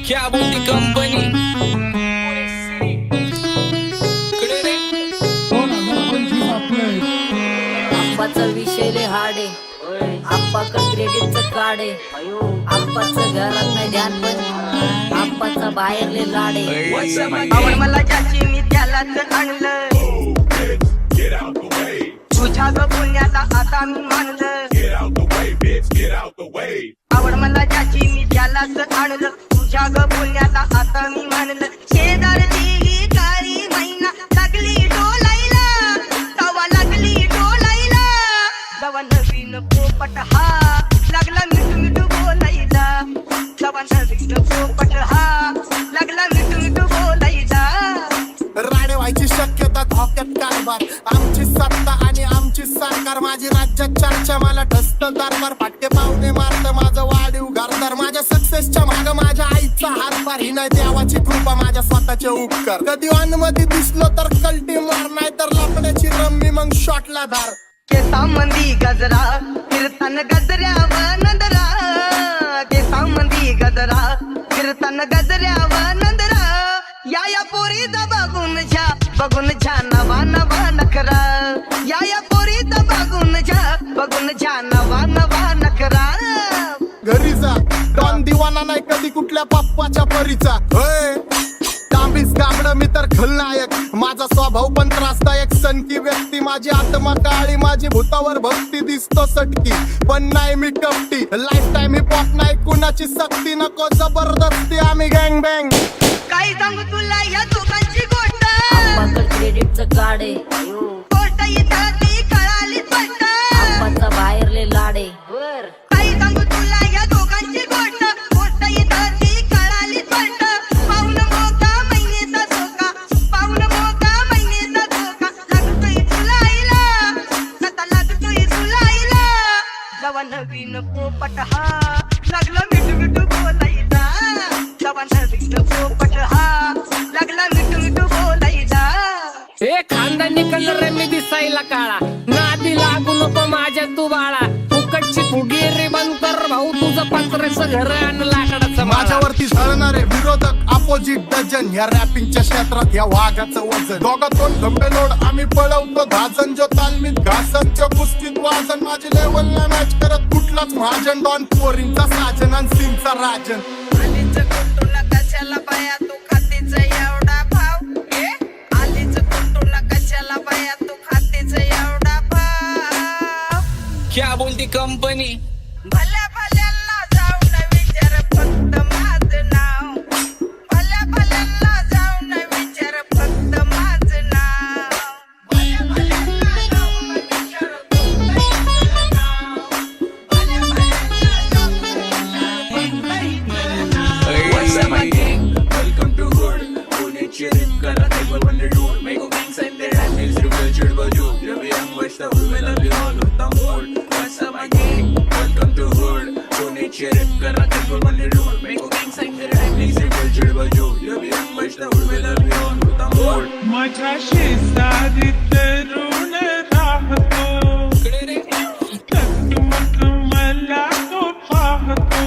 क्या बोलती कंपनी आप्पाचा विषय लय हाडे आप्पाकडे क्रेडिटचं काढे आप्पाचं घरात नाही ध्यान पण आप्पाचा बाहेर लय लाडे आवड मला ज्याची मी त्यालाच आणलं तुझ्या ग बोलण्याला आता मी मानलं आवड मला ज्याची मी त्यालाच आणलं तुझ्या ग बोलण्याला आता मी मानलं शेजारची काळी मैना लागली डोलायला तवा लागली डोलायला तवा नवीन पोपट हा लागला मिठू मिठू बोलायला तवा नवीन पोपट हा लागला मिठू मिठू बोलायला राडे व्हायची शक्यता धोक्यात कारभार आमची सत्ता आणि आमची सरकार माझी राज्यात चर्चा मला ठसत दरबार फाटके पाहुणे मारत माझं वाढीव घरदार माझ्या सक्सेसच्या माग माझ्या आईचा हातभार ही नाही देवाची कृपा माझ्या स्वतःचे उपकार कधी अनुमती दिसलो तर कल्टी मार नाही तर लपण्याची रम्मी मग शॉटला धार केसामंदी गजरा फिरताना गजऱ्यावर नंदरा केसामंदी गजरा फिरताना गजऱ्यावर नंदरा या पोरीचा बघून झा नवा नवा नखरा या पोरीचा बघून झा नवा नवा नखरा घरी जा डॉन दिवाना नाही कधी कुठल्या पप्पाच्या परीचा तांबीस गाबड मी तर खलनायक माझा स्वभाव पण त्रासदायक सनकी व्यक्ती माझी आत्मा काळी माझी भूतावर भक्ती दिसतो सटकी पण नाही मी कपटी लाईफ टाइम ही पॉप नाही कुणाची सक्ती नको जबरदस्ती आम्ही गँग बँग काय सांगू तुला या दोघांची गोष्ट आप्पाकडे क्रेडिटचं काढे गोष्ट इथं ती कळाली स्पष्ट आप्पाचा बाहेर लय लाडे काय सांगू तुला या दोघांची गोष्ट इथं ती कळाली स्पष्ट पाऊन मोठा महिनेचा धोका पाऊन मोठा महिनेचा धोका लागतोय तुलाईला आता लागतोय तुलाईला जवा नवीन पोपट हा लागला मिठू मिठू बोलायला जवा नवीन पोपट हा लागला मिठू मिठू बोलायला ए खानदानी कलर रे मी दिसायला काळा नादी लागू नको माझ्या तू बाळा फुकटची फुगीरी बंद कर भाऊ तुझं पत्र्याचं घर आणि लाकडाचं माझ्यावरती झळणारे विरोधक अपोजिट डझन या रॅपिंगच्या क्षेत्रात या वाघाचं वजन दोघातून खंबे लोड आम्ही पळवतो धाजन जो तालमीत घासन जो कुस्तीत वाजन माझी लेवल नाही मॅच करत कुठलाच महाजन डॉन पोरींचा साजन आणि सिंगचा राजन आलीच कुंटूला कशाला बाया तू खातीच एवढा भाव आलीच कुंटूला कशाला बाया तू खातीच एवढा भाव क्या बोलती कंपनी भल्या भल्यांना जाऊन विचार फक्त माझं नाव भल्या भल्यांना जाऊन विचार फक्त माझं नाव भल्या भल्यांना जाऊन विचार फक्त माझं नाव भल्या भल्यांना जाऊन What's up, my gang? Welcome to Hood. पुण्याची रिप करा table when they do it. Make a gang sign there and makes you feel chill but you. Revy and watch the whole weather be all with the mood. What's up, my gang? Welcome to Hood. पुण्याची रिप करा table when they do it. Make a gang sign there and makes you feel chill but you. Revy and watch the whole weather be all with the mood. माझ्या शेजारी तरुण राहतो मग मला तो पाहतो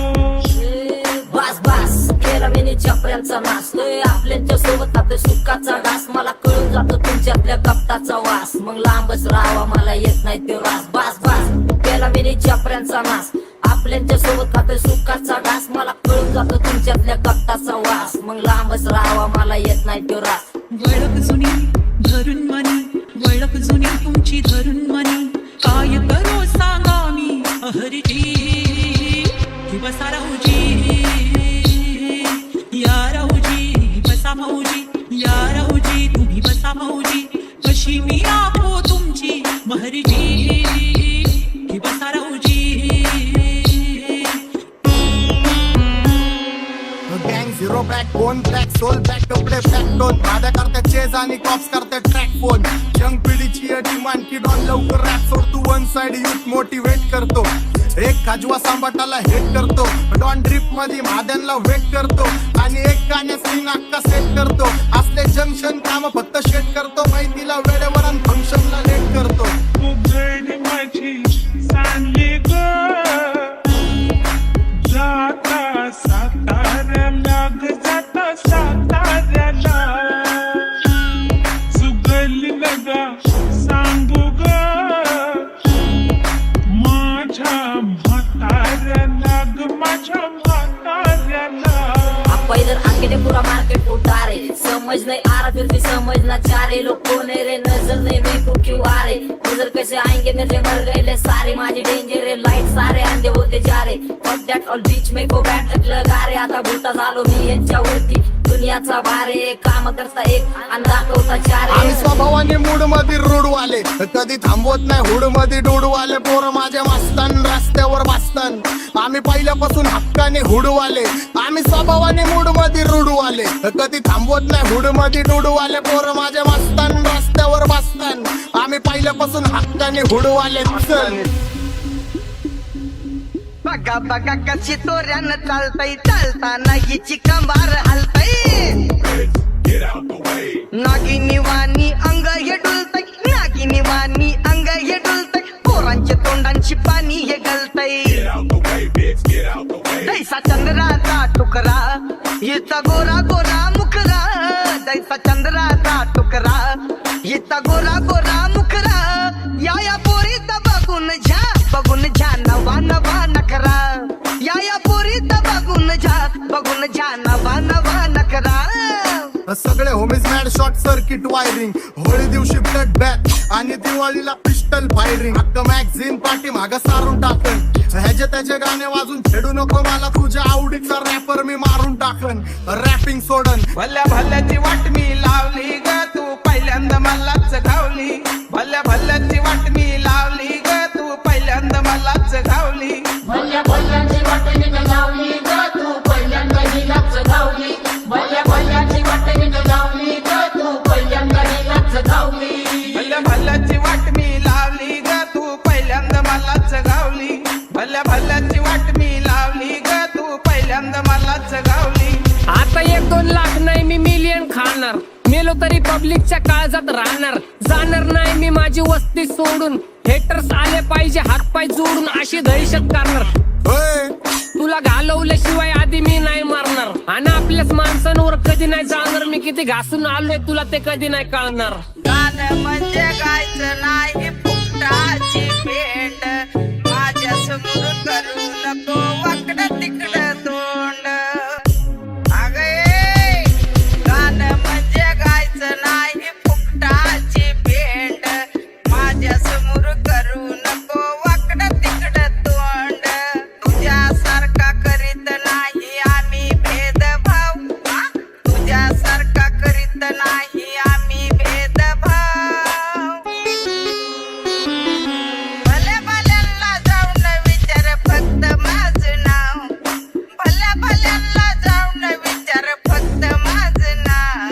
बास बास केला मी चपऱ्यांचा नाश आपल्याच्या सोबत आपल्या सुखाचा डास मला कळून जातो तुमच्यातल्या कपटाचा वास मग लांबच राहावा मला येत नाही ते रास बास बास केला मी चपऱ्यांचा नाश आपल्याच्या सोबत आपल्या सुखाचा डास मला कळून जातो तुमच्यातल्या कपटाचा वास मग लांबच राहावा मला येत नाही तो रास वळख जुनी धरून मनी वळख जुनी तुमची धरून मनी काय करो सांगा मी अहरजी बसा राहूजी या राहूजी बसा भाऊजी या राहूजी तुम्ही बसा भाऊजी कशी मी राहो तुमची महरजी बसा राहूजी गँग zero back bone black soul back कपडे बॅक टोन भाड्या करते चेज आणि कॉप्स करते ट्रॅक फोन यंग पिढीची डिमांड की डॉन लवकर रॅप सोड तू वन साइड युथ मोटिवेट करतो एक खाजवा सांबाटाला हेट करतो डॉन ड्रिप मध्ये महाद्यांना वेट करतो आणि एक गाण्यासाठी नाक्का सेट करतो असले जंक्शन काम फक्त शेट करतो माहितीला वेळेवर आणि फंक्शनला लेट करतो उघड माझी सांगली ग जाता सातारला ग पहिले पूरा मार्केट फुटा रे समझ नहीं आ रहा फिर भी समझना चाह रहे लोग कौन है रे नजर नहीं मेरे को क्यों आ रहे नजर कैसे आएंगे मेरे मर गए ले सारे माझे डेंजर रे लाईट सारे अंधे होते जा रे फक दॅट ऑल बीच में गो बॅट लगा रे आता भुलता झालो मी यांच्यावरती दुनियाचा भारे काम करता एक आणि दाखवता चार आम्ही स्वभावाने मूड मध्ये रूडवाले कधी थांबवत नाही हुड मध्ये डोडवाले पोरं माझ्या मस्तान रस्त्यावर बसतान आम्ही पहिल्यापासून हक्काने हुडवाले आम्ही स्वभावाने मूड मध्ये रूडवाले कधी थांबवत नाही हुड मध्ये डोडवाले पोरं माझ्या मस्तान रस्त्यावर बसतान आम्ही पहिल्यापासून हक्काने हुडवाले चल बघा बघा कशी तोऱ्यानं चालतय चालताना हिची कंबार हलतय नागिनी वाणी अंग हे डुलतय नागिनी वाणी अंग हे डुलतय पोरांच्या तोंडांची पाणी हे गलतय दैसा चंद्राचा टुकरा हिचा गोरा गोरा मुखरा दैसा चंद्राचा टुकरा हिचा गोरा गोरा मुखरा या पोरीचा बघून झा नवा नवा नखरा या पोरीचा बघून झा नवा नवा नखरा सगळे homies mad short circuit wiring Holi दिवशी ब्लड बॅथ आणि दिवाळीला पिस्टल फायरिंग हक्क मॅगझिन पाठी माग सारून टाकन ह्याचे त्याचे गाणे वाजून छेडू नको मला तुझ्या आवडीचा रॅपर मी मारून टाकन रॅपिंग सोडन भल्या भल्याची वाट मी लावली ग तू पहिल्यांदा मलाच घावली भल्या भल्याची वाट मी लावली ग तू पहिल्यांदा मलाच घावली भल्या भल्याची वाट मी लावली ग तू पहिल्यांदा हिलाच घावली भल्या भल्याची वाट मी लावली ग तू पहिल्यांदा हिलाच घावली भल्या भल्याची वाट मी लावली ग तू पहिल्यांदा मलाच घावली भल्या भल्याची वाट मी लावली ग तू पहिल्यांदा मलाच घावली आता 1-2 लाख नाही मी मिलियन खाणार मेलो तरी पब्लिकच्या काळजात राहणार जाणार नाही मी माझी वस्ती सोडून हेटर्स आले पाहिजे हातपाय जोडून अशी दहशत करणार तुला घालवल्याशिवाय आधी मी नाही मारणार आणि आपल्याच माणसांवर कधी नाही जाणार मी किती घासून आलोय तुला ते कधी नाही कळणार गाणं म्हणजे गायचं नाही फुकटाची भेट माझ्या समोर करू नको वाकडं तिकडं तोंड अगे गाणं म्हणजे गायचं नाही फुकटाची भेट माझ्या समोर करू नको वाकडं तिकडं तोंड तुझ्यासारखा करीत नाही आम्ही भेदभाव तुझ्यासारखा करीत नाही आम्ही भेदभाव भल्या भल्यांना जाऊन विचार फक्त माझं नाव भल्या भल्यांना जाऊन विचार फक्त माझं नाव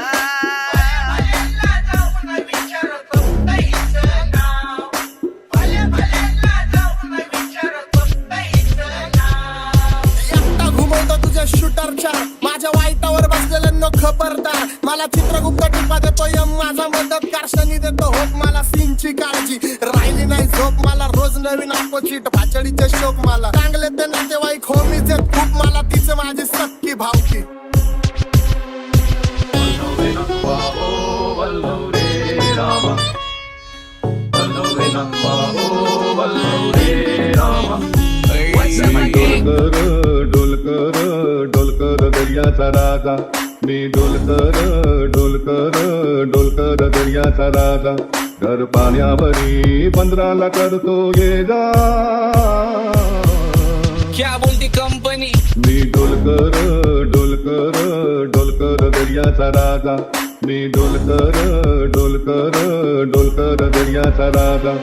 एकटा घुमवतो तुझ्या शूटरच्या माझ्या वाईटावर बसलेल्यांनो खबरदार मला चित्रगुप्त टिपा देतो यम माझा मदतकार शनी देतो होप मला सीनची काळजी राहिली नाही झोप मला रोज नवीन अपोजिट भाचडीचे शोक मला चांगले ते नातेवाईक होमीच आहेत खूप मला तिचं माझी सक्की भावकी डोलकर दर्याचा राजा मी डोलकर दर्याचा राजा घर पाण्यावरी 15 करतो ये जा क्या बोलती कंपनी मी डोलकर दर्याचा राजा मी डोलकर दर्याचा राजा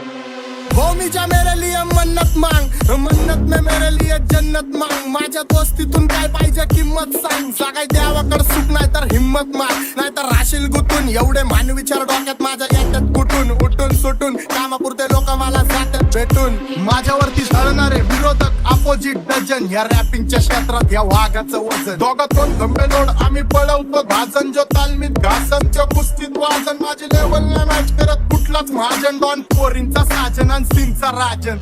होमीच्या मेरे लिए मन्नत मांग मन्नत में मेरे लिए जन्नत मांग माझ्या दोस्तीतून काय पाहिजे किंमत सांग सगळ्या देवाकडे सुख नाही तर हिम्मत माग नाही तर राशील गुतून एवढे मान विचार डोक्यात माझ्या येतात कुठून उठून सुटून कामापुरते लोक मला जातात भेटून माझ्यावरती झळणारे विरोधक अपोजिट डझन या रॅपिंगच्या क्षेत्रात या वाघाचं वजन दोघातून गंभीर लोड आम्ही पळवतो भाजन जो तालमीत घासनच्या कुस्तीत वाजन माझी लेवल नाही मॅच करत कुठलाच महाजन डॉन पोरींचा साजन आणि सिंगचा राजन